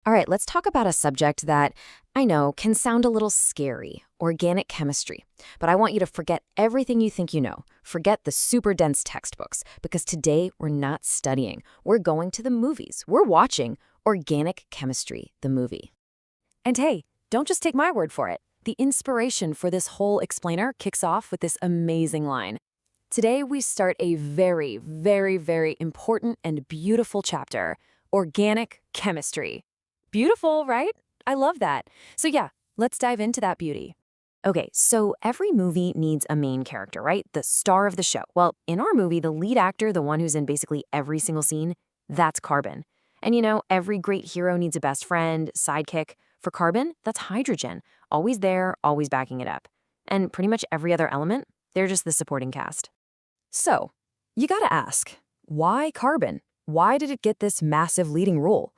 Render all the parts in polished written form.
All right, let's talk about a subject that I know can sound a little scary, organic chemistry. But I want you to forget everything you think you know. Forget the super dense textbooks, because today we're not studying. We're going to the movies. We're watching Organic Chemistry, the movie. And hey, don't just take my word for it. The inspiration for this whole explainer kicks off with this amazing line. Today we start a very, very, very important and beautiful chapter, Organic Chemistry. Beautiful, right? I love that. So yeah, let's dive into that beauty. Okay, so every movie needs a main character, right? The star of the show. Well, in our movie, the lead actor, the one who's in basically every single scene, that's carbon. And every great hero needs a best friend, sidekick. For carbon, that's hydrogen. Always there, always backing it up. And pretty much every other element, they're just the supporting cast. So, you gotta ask, why carbon? Why did it get this massive leading role?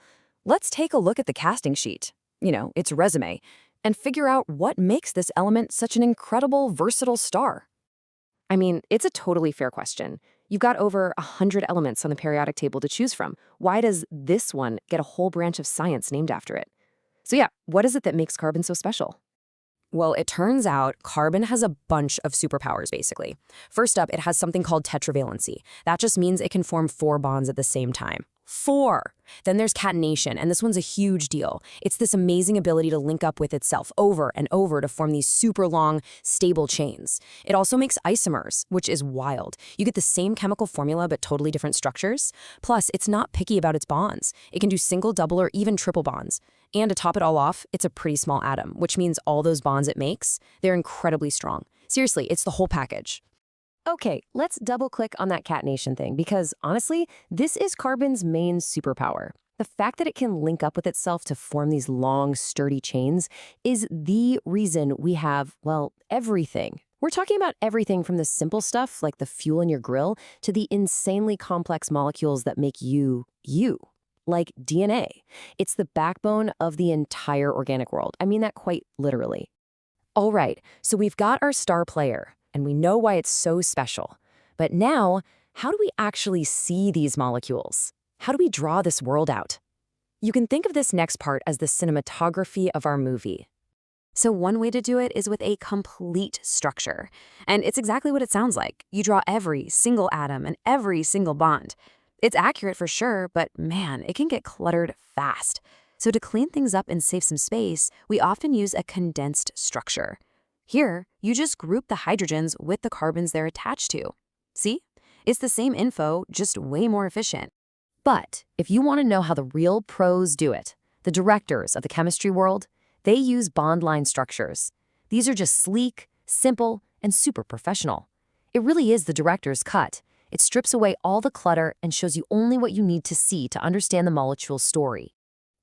Let's take a look at the casting sheet, its resume, and figure out what makes this element such an incredible, versatile star. I mean, it's a totally fair question. You've got over 100 elements on the periodic table to choose from. Why does this one get a whole branch of science named after it? So yeah, what is it that makes carbon so special? Well, it turns out carbon has a bunch of superpowers, basically. First up, it has something called tetravalency. That just means it can form 4 bonds at the same time. 4! Then there's catenation, and this one's a huge deal. It's this amazing ability to link up with itself over and over to form these super long, stable chains. It also makes isomers, which is wild. You get the same chemical formula but totally different structures. Plus, it's not picky about its bonds. It can do single, double, or even triple bonds. And to top it all off, it's a pretty small atom, which means all those bonds it makes, they're incredibly strong. Seriously, it's the whole package. Okay, let's double-click on that catenation thing, because honestly, this is carbon's main superpower. The fact that it can link up with itself to form these long, sturdy chains is the reason we have, well, everything. We're talking about everything from the simple stuff, like the fuel in your grill, to the insanely complex molecules that make you, like DNA. It's the backbone of the entire organic world. I mean that quite literally. All right, so we've got our star player, and we know why it's so special. But now, how do we actually see these molecules? How do we draw this world out? You can think of this next part as the cinematography of our movie. So one way to do it is with a complete structure. And it's exactly what it sounds like. You draw every single atom and every single bond. It's accurate for sure, but man, it can get cluttered fast. So to clean things up and save some space, we often use a condensed structure. Here, you just group the hydrogens with the carbons they're attached to. See? It's the same info, just way more efficient. But if you want to know how the real pros do it, the directors of the chemistry world, they use bond line structures. These are just sleek, simple, and super professional. It really is the director's cut. It strips away all the clutter and shows you only what you need to see to understand the molecule's story.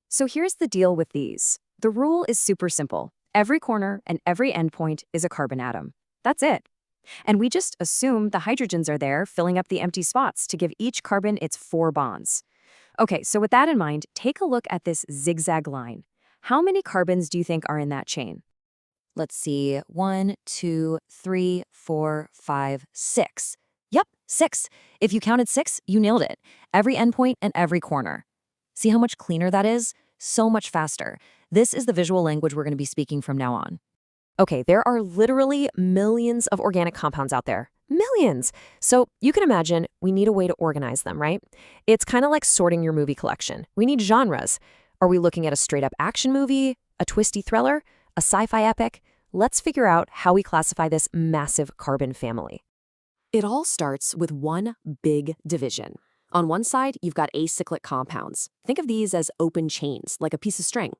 So here's the deal with these. The rule is super simple. Every corner and every endpoint is a carbon atom. That's it. And we just assume the hydrogens are there, filling up the empty spots to give each carbon its 4 bonds. Okay, so with that in mind, take a look at this zigzag line. How many carbons do you think are in that chain? Let's see, 1, 2, 3, 4, 5, 6. Yep, 6. If you counted 6, you nailed it. Every endpoint and every corner. See how much cleaner that is? So much faster. This is the visual language we're going to be speaking from now on. Okay, there are literally millions of organic compounds out there. Millions! So you can imagine we need a way to organize them, right? It's kind of like sorting your movie collection. We need genres. Are we looking at a straight-up action movie, a twisty thriller, a sci-fi epic? Let's figure out how we classify this massive carbon family. It all starts with one big division. On one side, you've got acyclic compounds. Think of these as open chains, like a piece of string.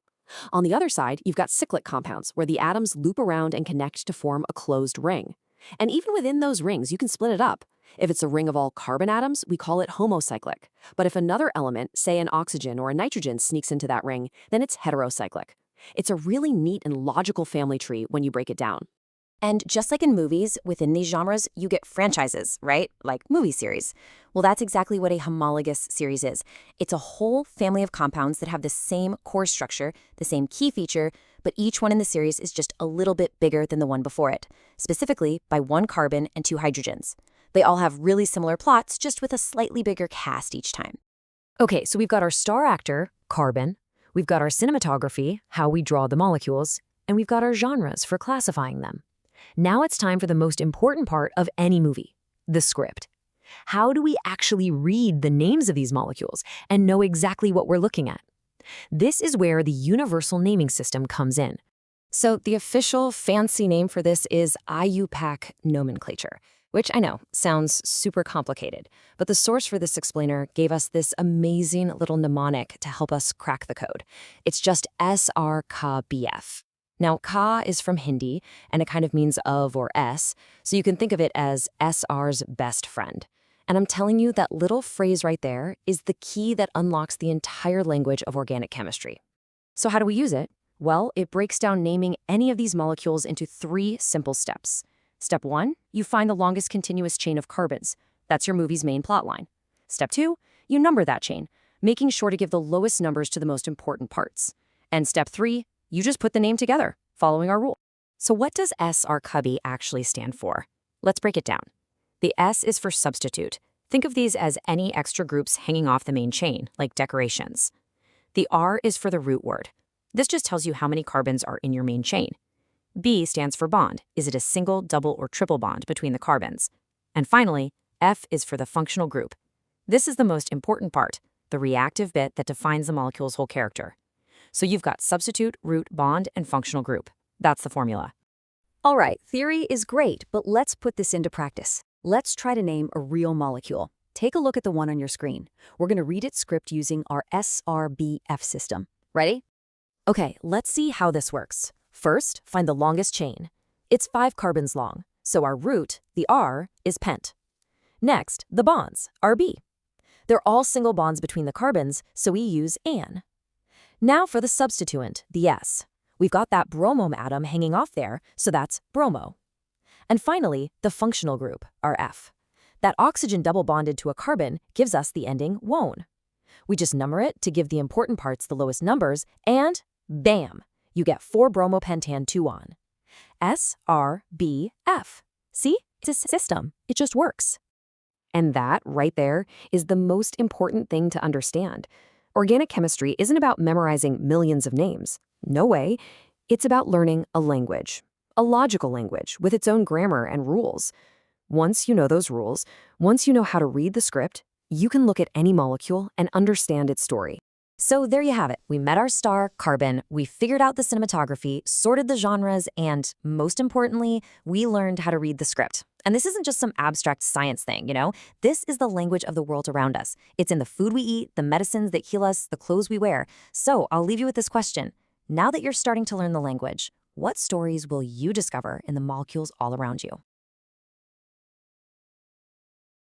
On the other side, you've got cyclic compounds, where the atoms loop around and connect to form a closed ring. And even within those rings, you can split it up. If it's a ring of all carbon atoms, we call it homocyclic. But if another element, say an oxygen or a nitrogen, sneaks into that ring, then it's heterocyclic. It's a really neat and logical family tree when you break it down. And just like in movies, within these genres, you get franchises, right? Like movie series. Well, that's exactly what a homologous series is. It's a whole family of compounds that have the same core structure, the same key feature, but each one in the series is just a little bit bigger than the one before it, specifically by 1 carbon and 2 hydrogens. They all have really similar plots, just with a slightly bigger cast each time. Okay, so we've got our star actor, carbon. We've got our cinematography, how we draw the molecules, and we've got our genres for classifying them. Now it's time for the most important part of any movie, the script. How do we actually read the names of these molecules and know exactly what we're looking at? This is where the universal naming system comes in. So the official fancy name for this is IUPAC nomenclature, which I know sounds super complicated, but the source for this explainer gave us this amazing little mnemonic to help us crack the code. It's just SRKBF. Now, Ka is from Hindi, and it kind of means of or S, so you can think of it as SR's best friend. And I'm telling you, that little phrase right there is the key that unlocks the entire language of organic chemistry. So how do we use it? Well, it breaks down naming any of these molecules into 3 simple steps. Step 1, you find the longest continuous chain of carbons. That's your movie's main plotline. Step 2, you number that chain, making sure to give the lowest numbers to the most important parts. And step 3, you just put the name together, following our rule. So what does SRKB actually stand for? Let's break it down. The S is for substitute. Think of these as any extra groups hanging off the main chain, like decorations. The R is for the root word. This just tells you how many carbons are in your main chain. B stands for bond. Is it a single, double, or triple bond between the carbons? And finally, F is for the functional group. This is the most important part, the reactive bit that defines the molecule's whole character. So you've got substitute, root, bond, and functional group. That's the formula. All right, theory is great, but let's put this into practice. Let's try to name a real molecule. Take a look at the one on your screen. We're going to read its script using our SRBF system. Ready? Okay, let's see how this works. First, find the longest chain. It's 5 carbons long, so our root, the R, is pent. Next, the bonds, RB. They're all single bonds between the carbons, so we use an. Now for the substituent, the S. We've got that bromo atom hanging off there, so that's bromo. And finally, the functional group, our F. That oxygen double bonded to a carbon gives us the ending -one. We just number it to give the important parts the lowest numbers, and bam! You get 4-bromopentan-2-on. SRBF. See? It's a system. It just works. And that, right there, is the most important thing to understand. Organic chemistry isn't about memorizing millions of names. No way. It's about learning a language. A logical language with its own grammar and rules. Once you know those rules, once you know how to read the script, you can look at any molecule and understand its story. So there you have it. We met our star, carbon, we figured out the cinematography, sorted the genres, and most importantly, we learned how to read the script. And this isn't just some abstract science thing, you know? This is the language of the world around us. It's in the food we eat, the medicines that heal us, the clothes we wear. So I'll leave you with this question. Now that you're starting to learn the language, what stories will you discover in the molecules all around you?